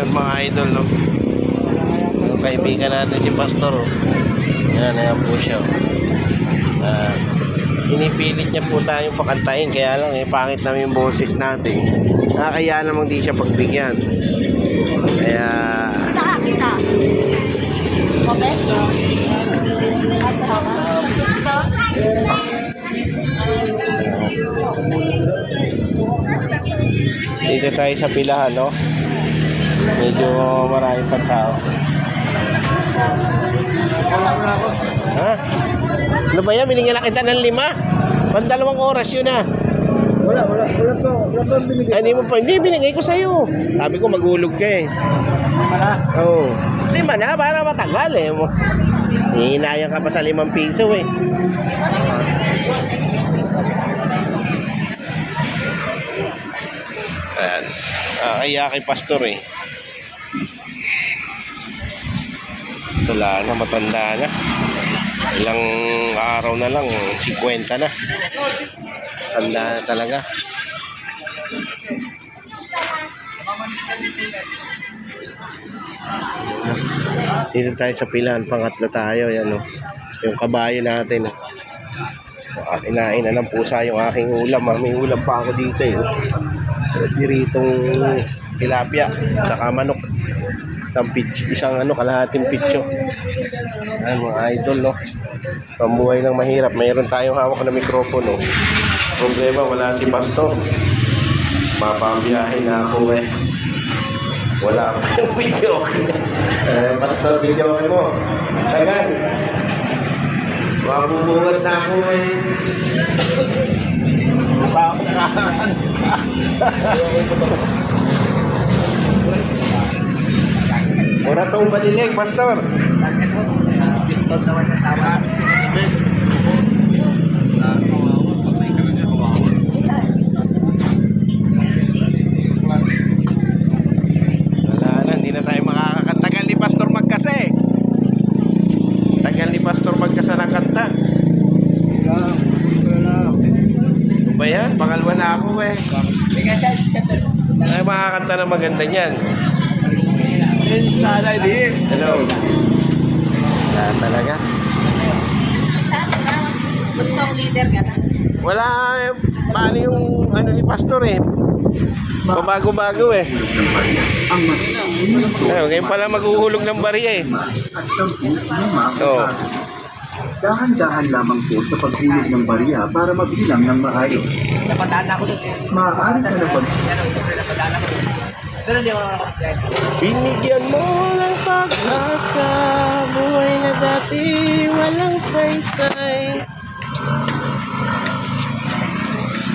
Ayan mga idol, no? Yung kaibigan natin si Pastor, oh. Ayan po siya, oh. Inipilit niya po tayong pakantahin, kaya lang pangit namin yung boses natin. Kaya namang di siya pagbigyan. Kaya Kita. dito tayo sa pilahan, no? Medyo marami pa tao. Ha? Ano ba yan? Binigyan na kita ng 5. 2 oras yun, ah. Wala pa binigay. Ay, hindi binigay ko sa'yo. Sabi ko maghulog ka, eh. Oo. 5 na, para matagal, eh. Hihinayang ka pa sa 5 piso, eh. Ayan. Kaya kay Pastor, eh. Wala na, matanda na. Ilang araw na lang, 50 na. Tanda na talaga. Dito tayo sa pilahan, pangatlo tayo. Yan, oh. Yung kabayo natin, oh. Kinain na ng pusa yung aking ulam, ah. May ulam pa ako dito, eh. Diritong tilapia, saka manok. Isang kalahating pitso. Ayan mga idol, no? Pambuhay ng mahirap. Mayroon tayong hawak na mikropono. Problema, wala si Pastor. Mapambiyahe na ako, eh. Wala akong video. Pastor, video mo. Tagal. Mabubungat na ako, eh. Pa ako nakakakan. Mura itong balilig, Pastor. Pistol naman sa tama. Wala na, hindi na tayo makakatagal ni Pastor magkasa, eh. Tagal ni Pastor magkasa ng kanta. Ano ba yan? Pangalwa na ako, eh. Ay, makakanta na maganda niyan. Hello. Wala talaga. Mag-song leader ka na. Wala, eh. Paano yung ni Pastor, eh. Babago-bago, eh. Ngayon pala maghuhulog ng bariya, eh. Oo. Dahan-dahan lamang po sa paghulog ng bariya para mabilang ng maayos. Napadaan ako doon. Maaari ka na Napadaan ako doon. Pero hindi ako nakapagyan. Binigyan mo ng pag-asa, buhay na dati walang saysay.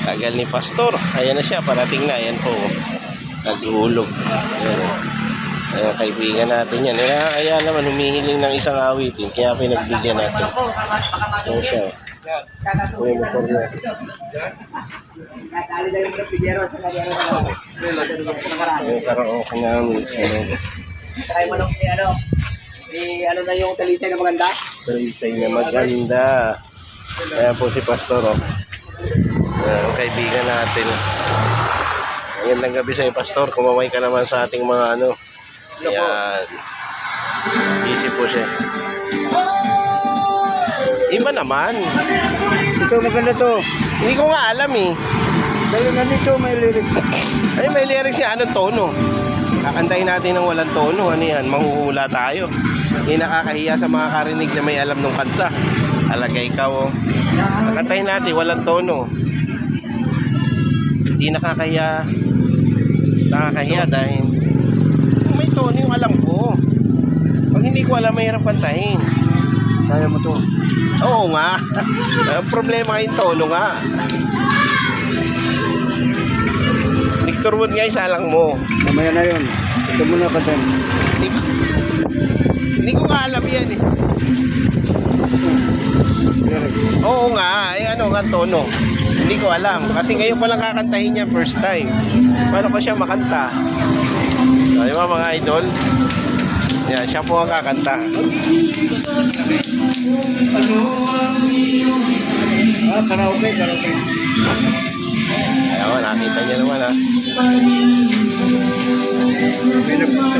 Tagal ni Pastor. Ayan na siya, parating na. Ayan po, naghulog. Ayan, kaibigan natin yan. Kaya naman humihiling ng isang awitin, kaya pinagbigyan natin. Ayan siya. Ayan, motor na. Ayan, karaoke namin. Try mo nung na yung talisay na maganda? Talisay na maganda. Ayan po si Pastor, oh. Ayan, kaibigan natin. Magandang gabi sa'yo, Pastor. Kumamay ka naman sa ating mga Ayan. Busy po siya. Iba naman. Ito maganda to. Hindi ko nga alam, eh. Dahil nandito may lyrics. Ay, may lyrics niya. Anong tono? Kakantahin natin ng walang tono. Ano yan? Manghuhula tayo. Hindi nakakahiya sa mga karinig na may alam ng kanta. Talaga ikaw, oh. Kakantahin natin walang tono. Hindi nakakahiya. Nakakahiya dahil may tono yung alam ko. Pag hindi ko alam, mahirap kantahin. Kaya mo to. Oo nga. Ang problema yung tono nga. Victor Wood nga, isa lang mo. Mamaya na yun. Ito muna ka dyan. Hindi ko nga alam yan, eh. Oo nga, nga tono. Hindi ko alam. Kasi ngayon ko lang kakantahin niya first time. Paano ko siya makanta? Di ba mga idol? Yan, siya po ang kakanta. Karaoke. Ayan, nakita niyo naman, ha. May nagpunta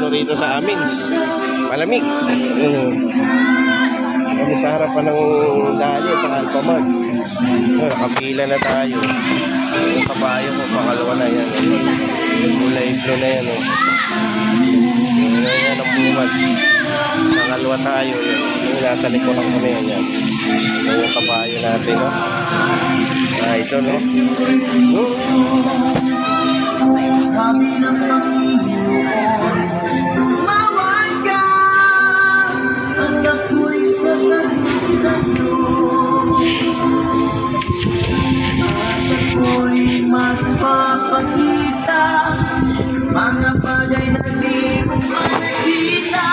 ano rito sa amin. Malamig. Kami sa harapan ng Dali at saka Alphamart. Nakapila na tayo. Yung kabayo ko, pangalawa na yan. Kulay blue na yan. Yan ang bumag. Pangalawa tayo. Yan. Yung nasa likuran kami yan. Yan yung kabayo natin. No? Ito, no? Sabi ng Panginoon, tumawag ka at ako'y sasagot sa'yo at ako'y magpapakita mga bagay na di mo makikita.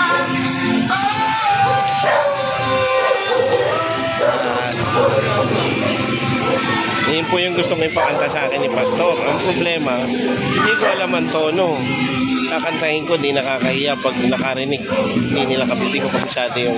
Yun po yung gusto kong ipakanta sa akin ni Pastor. Ang problema, hindi ko alam ang tono. Kakantahin ko, di nakakahiya pag nakarinig. Hindi nila kapiti ko kabisado yung